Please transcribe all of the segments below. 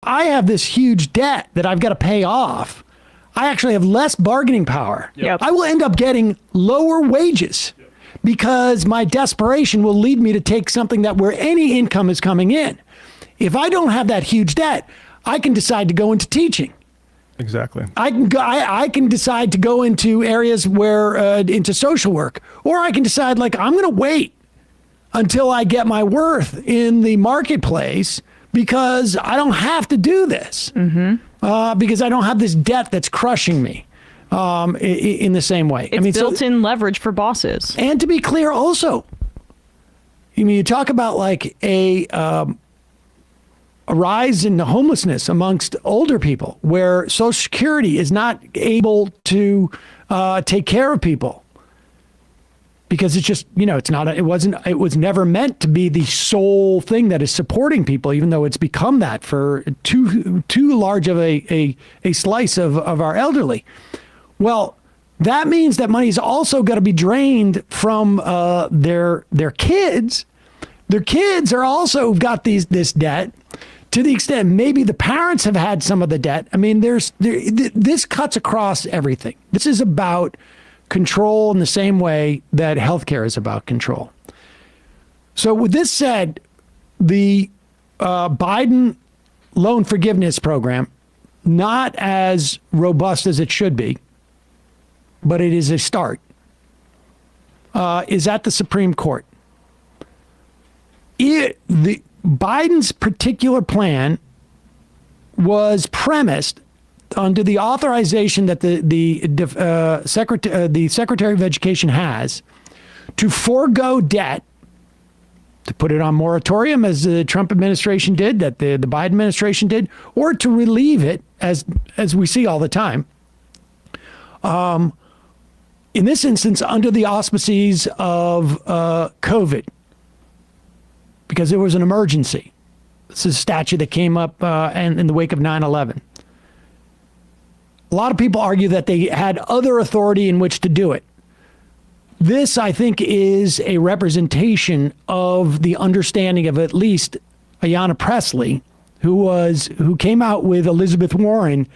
I have this huge debt that I've got to pay off, I actually have less bargaining power. Yep. I will end up getting lower wages because my desperation will lead me to take something that where any income is coming in. If I don't have that huge debt, I can decide to go into teaching. Exactly. I can decide to go into areas where into social work, or I can decide like I'm going to wait until I get my worth in the marketplace because I don't have to do this because I don't have this debt that's crushing me in the same way. It's built-in leverage for bosses. And to be clear, also, you talk about like a rise in homelessness amongst older people where Social Security is not able to take care of people because it's just, it was never meant to be the sole thing that is supporting people, even though it's become that for too large of a slice of our elderly. Well, that means that money's also got to be drained from their kids. Their kids are also got this debt. To the extent maybe the parents have had some of the debt. I mean, this cuts across everything. This is about control in the same way that healthcare is about control. So with this said, the Biden loan forgiveness program, not as robust as it should be, but it is a start, is at the Supreme Court. Biden's particular plan was premised under the authorization that the Secretary of Education has to forego debt, to put it on moratorium as the Trump administration did, that the Biden administration did, or to relieve it as we see all the time. In this instance, under the auspices of COVID. Because it was an emergency. This is a statute that came up in the wake of 9/11. A lot of people argue that they had other authority in which to do it. This, I think, is a representation of the understanding of at least Ayanna Pressley, who came out with Elizabeth Warren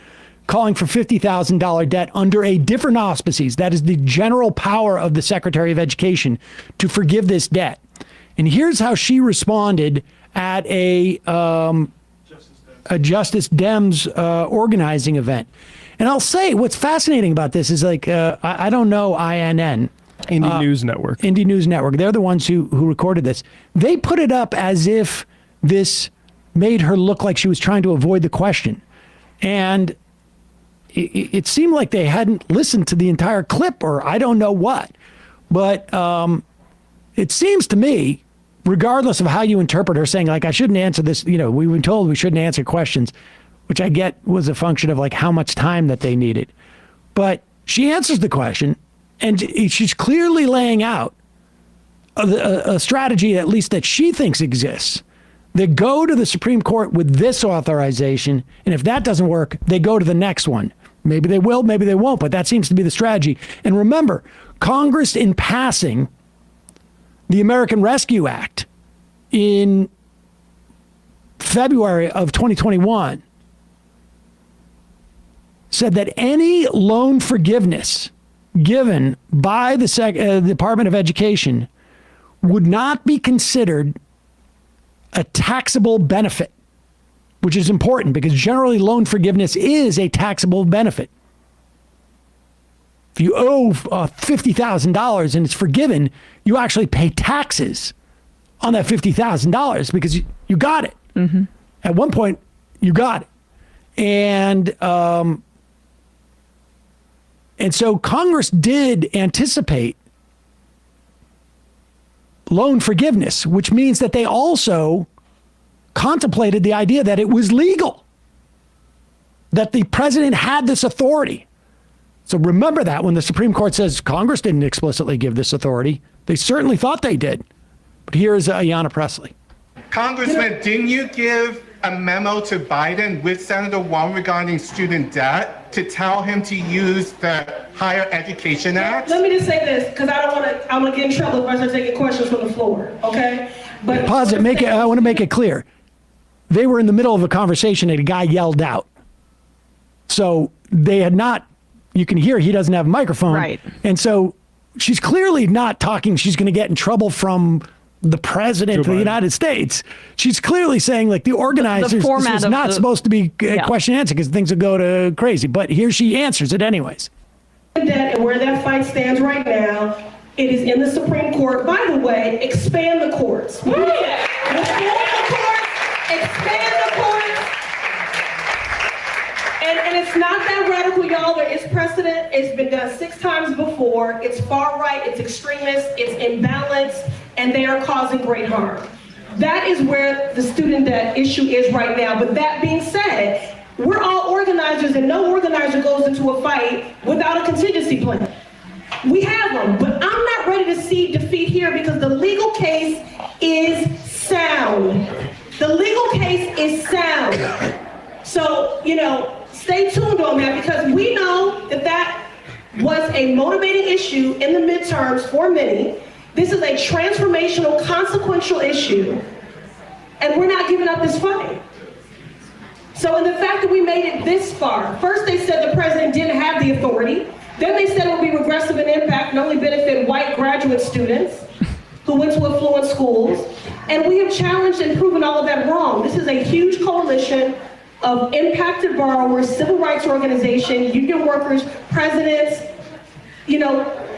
calling for $50,000 debt under a different auspices. That is the general power of the Secretary of Education to forgive this debt. And here's how she responded at a Justice Dems organizing event. And I'll say what's fascinating about this is like, I don't know INN. Indie News Network. Indie News Network. They're the ones who recorded this. They put it up as if this made her look like she was trying to avoid the question. And it seemed like they hadn't listened to the entire clip or I don't know what. But it seems to me, regardless of how you interpret her saying, like, I shouldn't answer this, we've been told we shouldn't answer questions, which I get was a function of like how much time that they needed. But she answers the question and she's clearly laying out a strategy, at least that she thinks exists. They go to the Supreme Court with this authorization. And if that doesn't work, they go to the next one. Maybe they will, maybe they won't, but that seems to be the strategy. And remember, Congress in passing the American Rescue Act in February of 2021 said that any loan forgiveness given by the Department of Education would not be considered a taxable benefit, which is important because generally loan forgiveness is a taxable benefit. If you owe $50,000 and it's forgiven, you actually pay taxes on that $50,000 because you got it. Mm-hmm. At one point, you got it. And so Congress did anticipate loan forgiveness, which means that they also contemplated the idea that it was legal, that the president had this authority. So remember that when the Supreme Court says Congress didn't explicitly give this authority, they certainly thought they did. But here's Ayanna Pressley. Congressman, didn't you give a memo to Biden with Senator Warren regarding student debt to tell him to use the Higher Education Act? Let me just say this, because I want to get in trouble if I start taking questions from the floor, okay? But pause it. I want to make it clear. they were in the middle of a conversation and a guy yelled out. So they had not, you can hear he doesn't have a microphone. Right. And so she's clearly not talking. She's going to get in trouble from the president of the United States. She's clearly saying, like, the organizers, this format was of not the- supposed to be question and answer because things would go to crazy. But here she answers it anyways. And where that fight stands right now, it is in the Supreme Court. By the way, expand the courts. Reform the courts, expand the courts. And it's not that radical, y'all. There is precedent. It's been done 6 times before. It's far right, it's extremist, it's imbalanced, and they are causing great harm. That is where the student debt issue is right now. But that being said, we're all organizers, and no organizer goes into a fight without a contingency plan. We have them, but I'm not ready to see defeat here because the legal case is sound. The legal case is sound. So, stay tuned on that because we know that that was a motivating issue in the midterms for many. This is a transformational, consequential issue, and we're not giving up this fight. So in the fact that we made it this far, first they said the president didn't have the authority. Then they said it would be regressive in impact and only benefit white graduate students who went to affluent schools. And we have challenged and proven all of that wrong. This is a huge coalition of impacted borrowers, civil rights organizations, union workers, presidents,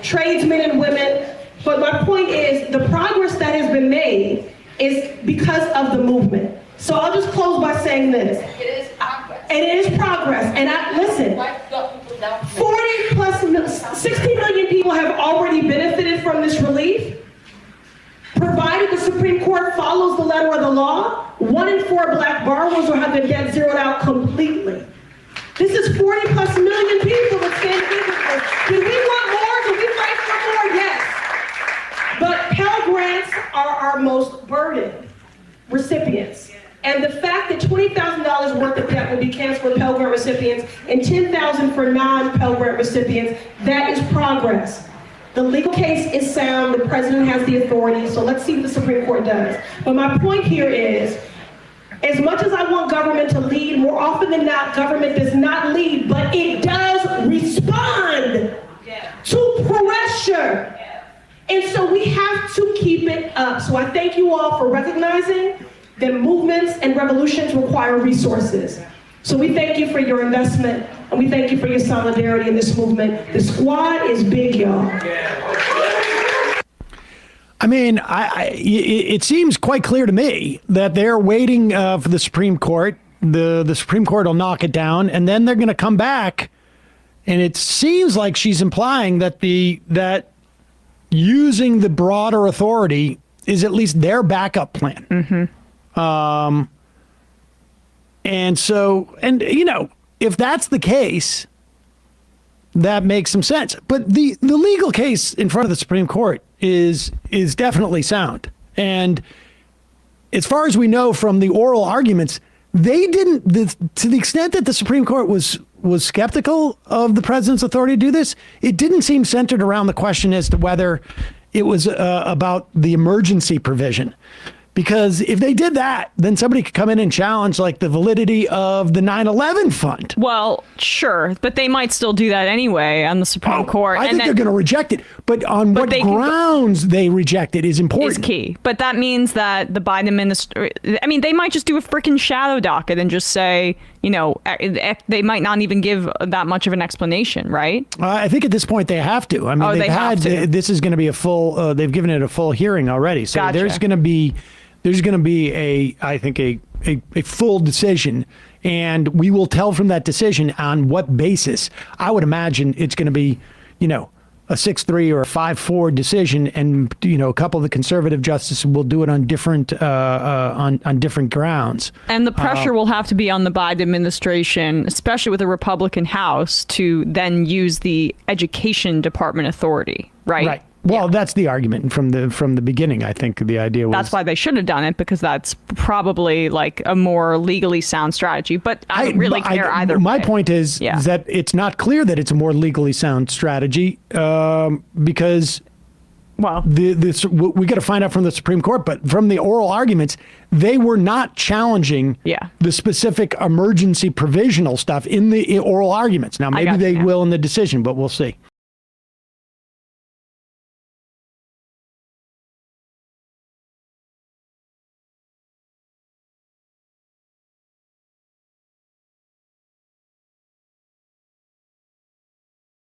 tradesmen and women. But my point is the progress that has been made is because of the movement. So I'll just close by saying this. It is progress. And it is progress. And listen, 60 million people have already benefited from this relief. Provided the Supreme Court follows the letter of the law, 1 in 4 black borrowers will have their debt zeroed out completely. This is 40 plus million people that stand differently. Do we want more? Do we fight for more? Yes. But Pell Grants are our most burdened recipients. And the fact that $20,000 worth of debt will be canceled for Pell Grant recipients and $10,000 for non-Pell Grant recipients, that is progress. The legal case is sound, the president has the authority, so let's see what the Supreme Court does. But my point here is, as much as I want government to lead, more often than not, government does not lead, but it does respond to pressure. And so we have to keep it up. So I thank you all for recognizing that movements and revolutions require resources. So we thank you for your investment, and we thank you for your solidarity in this movement. The squad is big, y'all. I mean, it seems quite clear to me that they're waiting for the Supreme Court. The Supreme Court will knock it down, and then they're going to come back. And it seems like she's implying that that using the broader authority is at least their backup plan. Mm-hmm. And so, if that's the case, that makes some sense. But the legal case in front of the Supreme Court is definitely sound. And as far as we know from the oral arguments, they didn't, to the extent that the Supreme Court was skeptical of the president's authority to do this, it didn't seem centered around the question as to whether it was about the emergency provision. Because if they did that, then somebody could come in and challenge like the validity of the 9/11 fund. Well, sure, but they might still do that anyway on the Supreme Court. I think they're going to reject it. But on what grounds they reject it is important. Is key. But that means that the Biden administration, they might just do a freaking shadow docket and just say, they might not even give that much of an explanation, right? I think at this point they have to. I mean, this is going to be a full, they've given it a full hearing already. So Gotcha. there's going to be I think a full decision, and we will tell from that decision on what basis. I would imagine it's going to be, a 6-3 or a 5-4 decision, and a couple of the conservative justices will do it on different on different grounds. And the pressure will have to be on the Biden administration, especially with a Republican House, to then use the Education Department authority, right? Right. Well, that's the argument from the beginning. I think the idea was that's why they should have done it, because that's probably like a more legally sound strategy. But I don't really care either My way. point is that it's not clear that it's a more legally sound strategy because Well, we got to find out from the Supreme Court, but from the oral arguments, they were not challenging the specific emergency provisional stuff in the oral arguments. Now, maybe they will in the decision, but we'll see.